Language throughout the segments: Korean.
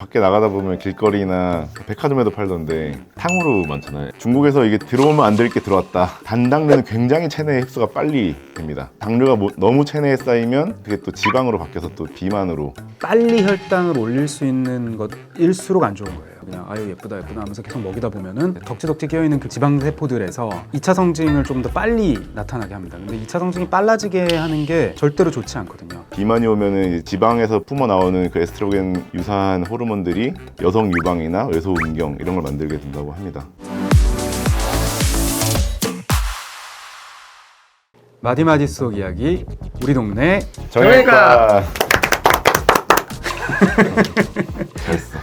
밖에 나가다 보면 길거리나 백화점에도 팔던데 탕후루 많잖아요. 중국에서 이게 들어오면 안 될 게 들어왔다. 단당류는 굉장히 체내 흡수가 빨리 됩니다. 당류가 너무 체내에 쌓이면 그게 또 지방으로 바뀌어서 또 비만으로. 빨리 혈당을 올릴 수 있는 것일수록 안 좋은 거예요. 그냥 아유 예쁘다 예쁘다 하면서 계속 먹이다 보면은 덕지덕지 끼어있는 그 지방 세포들에서 2차 성징을 좀 더 빨리 나타나게 합니다. 근데 2차 성징이 빨라지게 하는 게 절대로 좋지 않거든요. 비만이 오면은 이제 지방에서 뿜어 나오는 그 에스트로겐 유사한 호르몬들이 여성 유방이나 외소 음경 이런 걸 만들게 된다고 합니다. 마디마디 속 이야기 우리 동네 정형외과. 잘했어.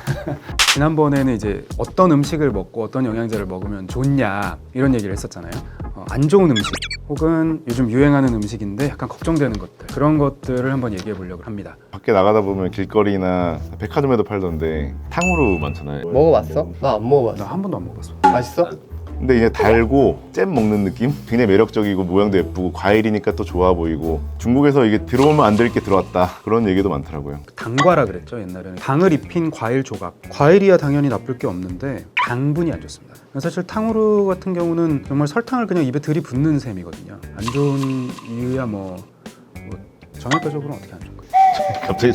지난번에는 이제 어떤 음식을 먹고 어떤 영양제를 먹으면 좋냐 이런 얘기를 했었잖아요. 안 좋은 음식 혹은 요즘 유행하는 음식인데 약간 걱정되는 것들 그런 것들을 한번 얘기해 보려고 합니다. 밖에 나가다 보면 길거리나 백화점에도 팔던데 탕후루 많잖아요. 먹어봤어? 나 안 먹어봤어. 나 한 번도 안 먹어봤어. 맛있어? 근데 이제 달고 잼 먹는 느낌? 굉장히 매력적이고 모양도 예쁘고 과일이니까 또 좋아 보이고 중국에서 이게 들어오면 안 될 게 들어왔다 그런 얘기도 많더라고요. 당과라 그랬죠 옛날에는. 당을 입힌 과일 조각. 과일이야 당연히 나쁠 게 없는데 당분이 안 좋습니다. 사실 탕후루 같은 경우는 정말 설탕을 그냥 입에 들이붓는 셈이거든요. 안 좋은 이유야 뭐 정형외과적으로는 어떻게 안 좋을까요? 갑자기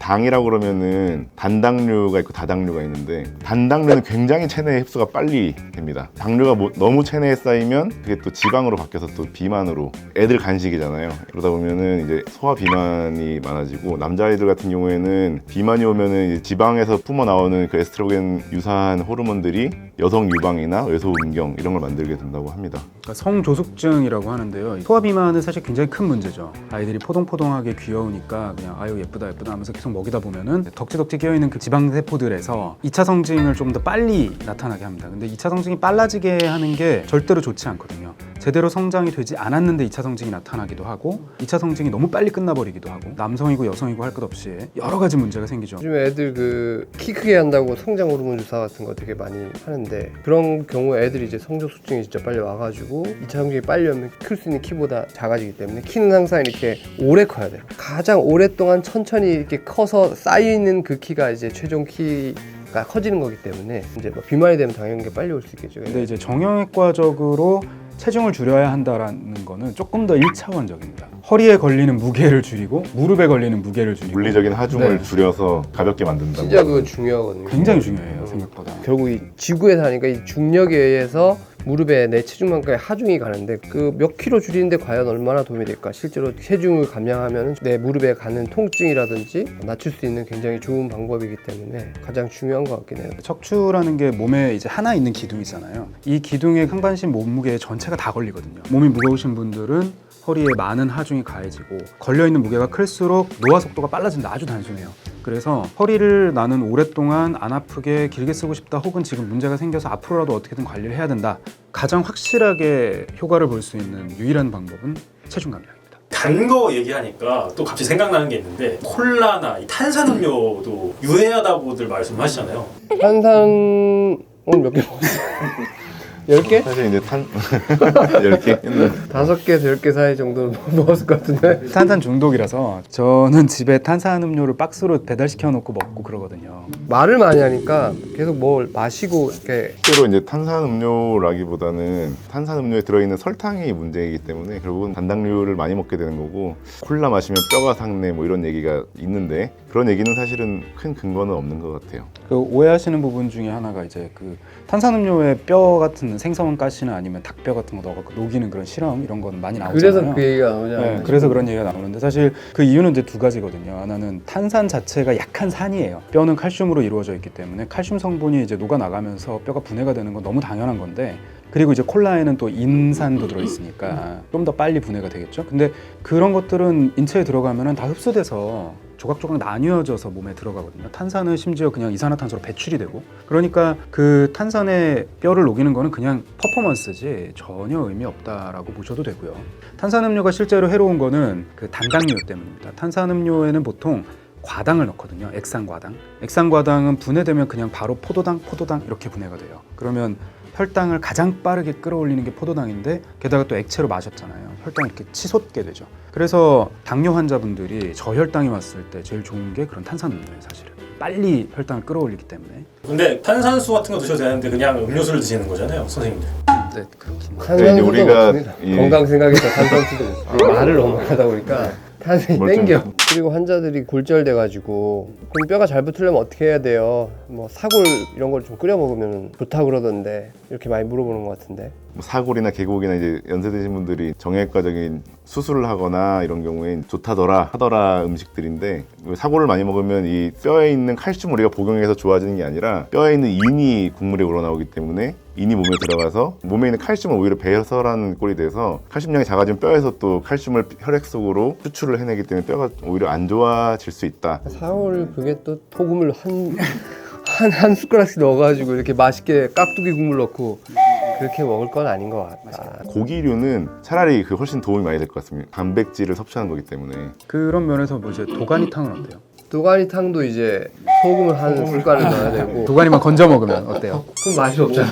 당이라고 그러면은 단당류가 있고 다당류가 있는데 단당류는 굉장히 체내 흡수가 빨리 됩니다. 당류가 너무 체내에 쌓이면 그게 또 지방으로 바뀌어서 또 비만으로. 애들 간식이잖아요. 그러다 보면은 이제 소화 비만이 많아지고 남자아이들 같은 경우에는 비만이 오면은 이제 지방에서 뿜어 나오는 그 에스트로겐 유사한 호르몬들이 여성 유방이나 외소 음경 이런 걸 만들게 된다고 합니다. 그러니까 성조숙증이라고 하는데요. 소화 비만은 사실 굉장히 큰 문제죠. 아이들이 포동포동하게 귀여우니까 그냥 아유 예쁘다 예쁘다 하면서 계속 먹이다 보면은 덕지덕지 끼어있는 그 지방 세포들에서 2차 성징을 좀 더 빨리 나타나게 합니다. 근데 2차 성징이 빨라지게 하는 게 절대로 좋지 않거든요. 제대로 성장이 되지 않았는데 2차 성징이 나타나기도 하고 2차 성징이 너무 빨리 끝나버리기도 하고 남성이고 여성이고 할 것 없이 여러 가지 문제가 생기죠. 요즘에 애들 그 키 크게 한다고 성장 호르몬 주사 같은 거 되게 많이 하는데 그런 경우에 애들이 이제 성조숙증이 진짜 빨리 와가지고 2차 성징이 빨리 오면 클 수 있는 키보다 작아지기 때문에 키는 항상 이렇게 오래 커야 돼요. 가장 오랫동안 천천히 이렇게 커서 쌓이는 그 키가 이제 최종 키가 커지는 거기 때문에 이제 뭐 비만이 되면 당연히 게 빨리 올 수 있겠죠. 근데 이제 정형외과적으로 체중을 줄여야 한다는 거는 조금 더 1차원적입니다. 허리에 걸리는 무게를 줄이고 무릎에 걸리는 무게를 줄이고 물리적인 하중을 네. 줄여서 가볍게 만든다고. 진짜 그거 중요하거든요. 굉장히 중요해요 생각보다. 결국 이 지구에 사니까 이 중력에 의해서 무릎에 내 체중만큼의 하중이 가는데 그 몇 킬로 줄이는데 과연 얼마나 도움이 될까? 실제로 체중을 감량하면 내 무릎에 가는 통증이라든지 낮출 수 있는 굉장히 좋은 방법이기 때문에 가장 중요한 것 같긴 해요. 척추라는 게 몸에 이제 하나 있는 기둥이잖아요. 이 기둥의 상반신 몸무게 전체가 다 걸리거든요. 몸이 무거우신 분들은 허리에 많은 하중이 가해지고 걸려있는 무게가 클수록 노화 속도가 빨라진다. 아주 단순해요. 그래서 허리를 나는 오랫동안 안 아프게 길게 쓰고 싶다 혹은 지금 문제가 생겨서 앞으로라도 어떻게든 관리를 해야 된다. 가장 확실하게 효과를 볼 수 있는 유일한 방법은 체중 감량입니다. 단 거 얘기하니까 또 갑자기 생각나는 게 있는데 콜라나 이 탄산음료도 유해하다고들 말씀하시잖아요. 탄산 오늘 몇 개 먹었어? 10개? 사실 이제 10개? 5개에서 10개 사이 정도 먹었을 것 같은데 탄산 중독이라서 저는 집에 탄산음료를 박스로 배달시켜 놓고 먹고 그러거든요. 말을 많이 하니까 계속 뭘 마시고 이렇게 실제로 이제 탄산음료라기보다는 탄산음료에 들어있는 설탕이 문제이기 때문에 결국은 단당류를 많이 먹게 되는 거고 콜라 마시면 뼈가 삭네 뭐 이런 얘기가 있는데 그런 얘기는 사실은 큰 근거는 없는 것 같아요. 그 오해하시는 부분 중에 하나가 이제 그 탄산음료에 뼈 같은 생선 가시나 아니면 닭뼈 같은 거 넣어갖고 녹이는 그런 실험 이런 건 많이 나오잖아요. 그래서 그 얘기가 나오잖아요. 네, 그래서 그런 얘기가 나오는데 사실 그 이유는 이제 두 가지거든요. 하나는 탄산 자체가 약한 산이에요. 뼈는 칼슘으로 이루어져 있기 때문에 칼슘 성분이 이제 녹아 나가면서 뼈가 분해가 되는 건 너무 당연한 건데 그리고 이제 콜라에는 또 인산도 들어있으니까 좀 더 빨리 분해가 되겠죠. 근데 그런 것들은 인체에 들어가면은 다 흡수돼서 조각조각 나뉘어져서 몸에 들어가거든요. 탄산은 심지어 그냥 이산화탄소로 배출이 되고 그러니까 그 탄산의 뼈를 녹이는 거는 그냥 퍼포먼스지 전혀 의미 없다라고 보셔도 되고요. 탄산음료가 실제로 해로운 거는 그 단당류 때문입니다. 탄산음료에는 보통 과당을 넣거든요. 액상과당. 액상과당은 분해되면 그냥 바로 포도당 이렇게 분해가 돼요. 그러면 혈당을 가장 빠르게 끌어올리는 게 포도당인데 게다가 또 액체로 마셨잖아요. 혈당이 이렇게 치솟게 되죠. 그래서 당뇨 환자분들이 저혈당이 왔을 때 제일 좋은 게 그런 탄산음료예요. 사실은 빨리 혈당을 끌어올리기 때문에. 근데 탄산수 같은 거 드셔도 되는데 그냥 음료수를 드시는 거잖아요, 선생님들. 네, 그렇긴 탄산수도 우리가 없습니다. 이- 건강 생각해서 탄산수도 말을 너무 하다 보니까 탄산이 뭘 좀- 땡겨. 그리고 환자들이 골절돼가지고 그럼 뼈가 잘 붙으려면 어떻게 해야 돼요? 뭐 사골 이런 걸 좀 끓여 먹으면 좋다 그러던데 이렇게 많이 물어보는 것 같은데. 뭐 사골이나 계곡이나 이제 연세 드신 분들이 정형외과적인 수술을 하거나 이런 경우엔 좋다더라 하더라 음식들인데 사골을 많이 먹으면 이 뼈에 있는 칼슘 우리가 복용해서 좋아지는 게 아니라 뼈에 있는 인이 국물에 우러나오기 때문에 인이 몸에 들어가서 몸에 있는 칼슘을 오히려 배설하는 꼴이 돼서 칼슘량이 작아지면 뼈에서 또 칼슘을 혈액 속으로 추출을 해내기 때문에 뼈가 오히려 안 좋아질 수 있다. 사골 그게 또 소금을 한 숟가락씩 넣어가지고 이렇게 맛있게 깍두기 국물 넣고 그렇게 먹을 건 아닌 것 같다. 고기류는 차라리 그 훨씬 도움이 많이 될 것 같습니다. 단백질을 섭취하는 거기 때문에. 그런 면에서 뭐 이제 도가니탕은 어때요? 도가니탕도 이제 소금을 한 숟가락 넣어야 되고 도가니만 건져 먹으면 어때요? 그럼 맛이 없잖아.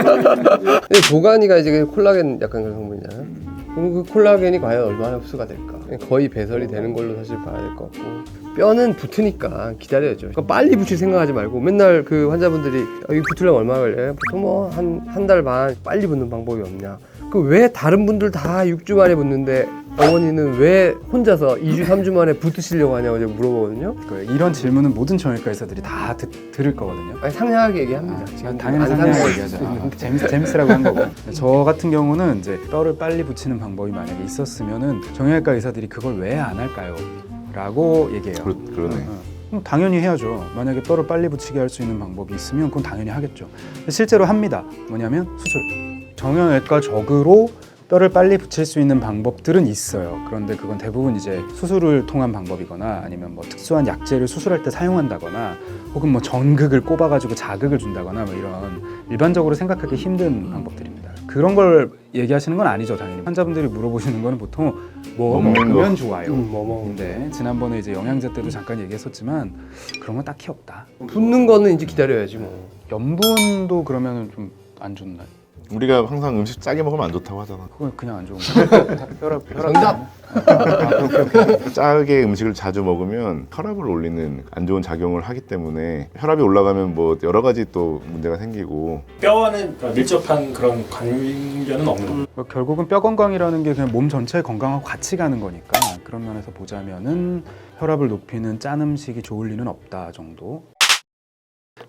근데 도가니가 이제 콜라겐 약간 그런 성분이잖아요. 그럼 그 콜라겐이 과연 얼마나 흡수가 될까? 거의 배설이 되는 걸로 사실 봐야 될 것 같고 뼈는 붙으니까 기다려야죠. 그러니까 빨리 붙일 생각하지 말고 맨날 그 환자분들이 이 붙으려면 얼마 걸려요? 보통 뭐 한 달 반 빨리 붙는 방법이 없냐? 그 왜 다른 분들 다 6주 만에 붙는데 어머니는 왜 혼자서 2주 3주 만에 붙으시려고 하냐고 제가 물어보거든요. 이런 질문은 모든 정형외과 의사들이 다 들을 거거든요. 아니, 상냥하게 얘기합니다. 지금 당연히 안 상냥하게 상냥할 얘기하죠. 수 있는데. 재밌으라고 한 거고. 저 같은 경우는 이제 뼈를 빨리 붙이는 방법이 만약에 있었으면은 정형외과 의사들이 그걸 왜 안 할까요? 라고 얘기해요. 그러네. 그럼 당연히 해야죠. 만약에 뼈를 빨리 붙이게 할 수 있는 방법이 있으면 그건 당연히 하겠죠. 실제로 합니다. 뭐냐면 수술. 정형외과적으로 뼈를 빨리 붙일 수 있는 방법들은 있어요. 그런데 그건 대부분 이제 수술을 통한 방법이거나 아니면 뭐 특수한 약제를 수술할 때 사용한다거나 혹은 뭐 전극을 꼽아가지고 자극을 준다거나 뭐 이런 일반적으로 생각하기 힘든 방법들입니다. 그런 걸 얘기하시는 건 아니죠, 당연히. 환자분들이 물어보시는 거는 보통 뭐 먹는 먹으면 거. 좋아요. 뭐 먹는데 근데 지난번에 이제 영양제 때도 잠깐 얘기했었지만 그런 건 딱히 없다. 붙는 거는 이제 기다려야지 뭐. 염분도 그러면은 좀 안 좋나요? 우리가 항상 음식 짜게 먹으면 안 좋다고 하잖아. 그건 그냥 안 좋은 거예요. 혈압 정답! 짜게 음식을 자주 먹으면 혈압을 올리는 안 좋은 작용을 하기 때문에 혈압이 올라가면 뭐 여러 가지 또 문제가 생기고 뼈와는 밀접한 그런 관련은 없는 거예요. 결국은 뼈 건강이라는 게 그냥 몸 전체의 건강하고 같이 가는 거니까 그런 면에서 보자면은 혈압을 높이는 짠 음식이 좋을 리는 없다 정도.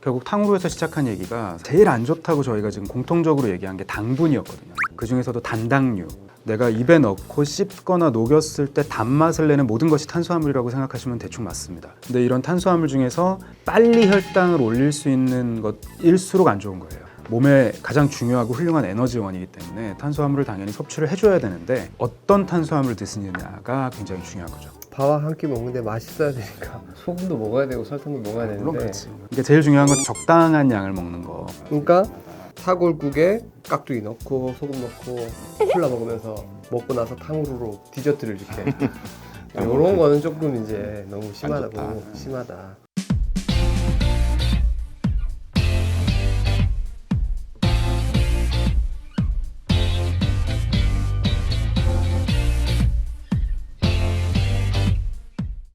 결국 탕후루에서 시작한 얘기가 제일 안 좋다고 저희가 지금 공통적으로 얘기한 게 당분이었거든요. 그 중에서도 단당류. 내가 입에 넣고 씹거나 녹였을 때 단맛을 내는 모든 것이 탄수화물이라고 생각하시면 대충 맞습니다. 근데 이런 탄수화물 중에서 빨리 혈당을 올릴 수 있는 것일수록 안 좋은 거예요. 몸에 가장 중요하고 훌륭한 에너지원이기 때문에 탄수화물을 당연히 섭취를 해줘야 되는데 어떤 탄수화물을 드시느냐가 굉장히 중요한 거죠. 밥와 한 끼 먹는데 맛있어야 되니까 소금도 먹어야 되고 설탕도 먹어야 되는데 물론 그렇지. 그러니까 제일 중요한 건 적당한 양을 먹는 거. 그러니까 사골국에 깍두기 넣고 소금 넣고 콜라 먹으면서 먹고 나서 탕후루로 디저트를 이렇게 이런 거는 조금 이제 너무 좋다. 심하다.